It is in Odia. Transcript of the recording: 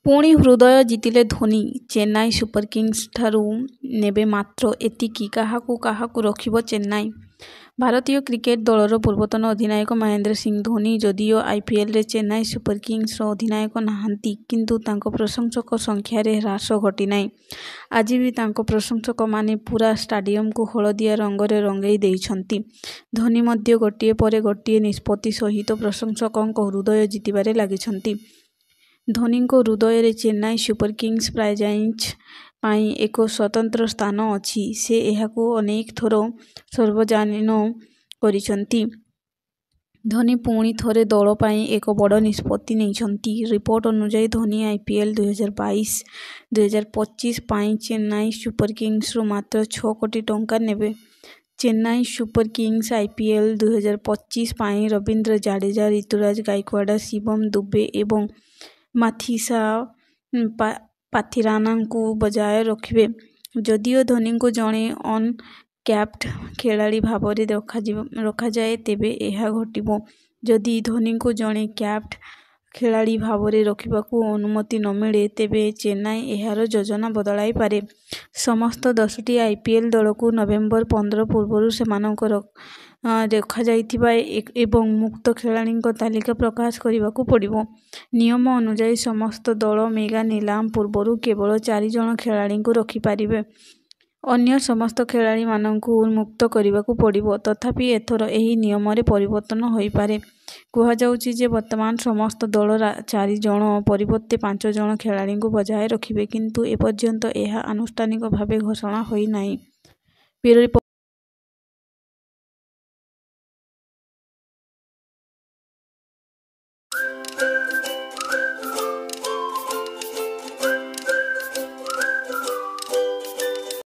ପୁଣି ହୃଦୟ ଜିତିଲେ ଧୋନି। ଚେନ୍ନାଇ ସୁପର କିଙ୍ଗସ୍ ଠାରୁ ନେବେ ମାତ୍ର ଏତିକି, କାହାକୁ ରଖିବ ଚେନ୍ନାଇ? ଭାରତୀୟ କ୍ରିକେଟ ଦଳର ପୂର୍ବତନ ଅଧିନାୟକ ମହେନ୍ଦ୍ର ସିଂ ଧୋନି ଯଦିଓ ଆଇପିଏଲ୍ରେ ଚେନ୍ନାଇ ସୁପର କିଙ୍ଗସ୍ର ଅଧିନାୟକ ନାହାନ୍ତି, କିନ୍ତୁ ତାଙ୍କ ପ୍ରଶଂସକ ସଂଖ୍ୟାରେ ହ୍ରାସ ଘଟିନାହିଁ। ଆଜି ବି ତାଙ୍କ ପ୍ରଶଂସକମାନେ ପୂରା ଷ୍ଟାଡିୟମକୁ ହଳଦିଆ ରଙ୍ଗରେ ରଙ୍ଗେଇ ଦେଇଛନ୍ତି। ଧୋନି ମଧ୍ୟ ଗୋଟିଏ ପରେ ଗୋଟିଏ ନିଷ୍ପତ୍ତି ସହିତ ପ୍ରଶଂସକଙ୍କ ହୃଦୟ ଜିତିବାରେ ଲାଗିଛନ୍ତି। ଧୋନିଙ୍କ ହୃଦୟରେ ଚେନ୍ନାଇ ସୁପର କିଙ୍ଗସ୍ ଫ୍ରାଞ୍ଚାଇଜ୍ ପାଇଁ ଏକ ସ୍ୱତନ୍ତ୍ର ସ୍ଥାନ ଅଛି। ସେ ଏହାକୁ ଅନେକ ଥର ସାର୍ବଜନୀନ କରିଛନ୍ତି। ଧୋନି ପୁଣି ଥରେ ଦଳ ପାଇଁ ଏକ ବଡ଼ ନିଷ୍ପତ୍ତି ନେଇଛନ୍ତି। ରିପୋର୍ଟ ଅନୁଯାୟୀ ଧୋନି ଆଇପିଏଲ୍ 2022-2025 ପାଇଁ ଚେନ୍ନାଇ ସୁପର କିଙ୍ଗସ୍ରୁ ମାତ୍ର 6 କୋଟି ଟଙ୍କା ନେବେ। ଚେନ୍ନାଇ ସୁପର କିଙ୍ଗସ୍ ଆଇପିଏଲ୍ 2025 ପାଇଁ ରବୀନ୍ଦ୍ର ଜାଡେଜା, ଋତୁରାଜ ଗାଇକ୍ୱାଡ, ଶିବମ ଦୁବେ ଏବଂ ମାଥିସା ପାଥିରାନାଙ୍କୁ ବଜାୟ ରଖିବେ। ଯଦିଓ ଧୋନିଙ୍କୁ ଜଣେ ଅନକ୍ୟାପ୍ଡ ଖେଳାଳି ଭାବରେ ରଖାଯାଏ, ତେବେ ଏହା ଘଟିବ ଯଦି ଧୋନିଙ୍କୁ ଜଣେ କ୍ୟାପ୍ଡ ଖେଳାଳି ଭାବରେ ରଖିବାକୁ ଅନୁମତି ନ ମିଳେ, ତେବେ ଚେନ୍ନାଇ ଏହାର ଯୋଜନା ବଦଳାଇ ପାରେ। ସମସ୍ତ 10ଟି ଆଇପିଏଲ୍ ଦଳକୁ ନଭେମ୍ବର 15 ପୂର୍ବରୁ ସେମାନଙ୍କ ରଖାଯାଇଥିବା ଏବଂ ମୁକ୍ତ ଖେଳାଳିଙ୍କ ତାଲିକା ପ୍ରକାଶ କରିବାକୁ ପଡ଼ିବ। ନିୟମ ଅନୁଯାୟୀ ସମସ୍ତ ଦଳ ମେଗା ନିଲାମ ପୂର୍ବରୁ କେବଳ 4 ଜଣ ଖେଳାଳିଙ୍କୁ ରଖିପାରିବେ। ଅନ୍ୟ ସମସ୍ତ ଖେଳାଳିମାନଙ୍କୁ ମୁକ୍ତ କରିବାକୁ ପଡ଼ିବ। ତଥାପି ଏଥର ଏହି ନିୟମରେ ପରିବର୍ତ୍ତନ ହୋଇପାରେ। କୁହାଯାଉଛି ଯେ ବର୍ତ୍ତମାନ ସମସ୍ତ ଦଳ 4 ଜଣ ପରିବର୍ତ୍ତେ 5 ଜଣ ଖେଳାଳିଙ୍କୁ ବଜାୟ ରଖିବେ, କିନ୍ତୁ ଏପର୍ଯ୍ୟନ୍ତ ଏହା ଆନୁଷ୍ଠାନିକ ଭାବେ ଘୋଷଣା ହୋଇନାହିଁ। Bureau report.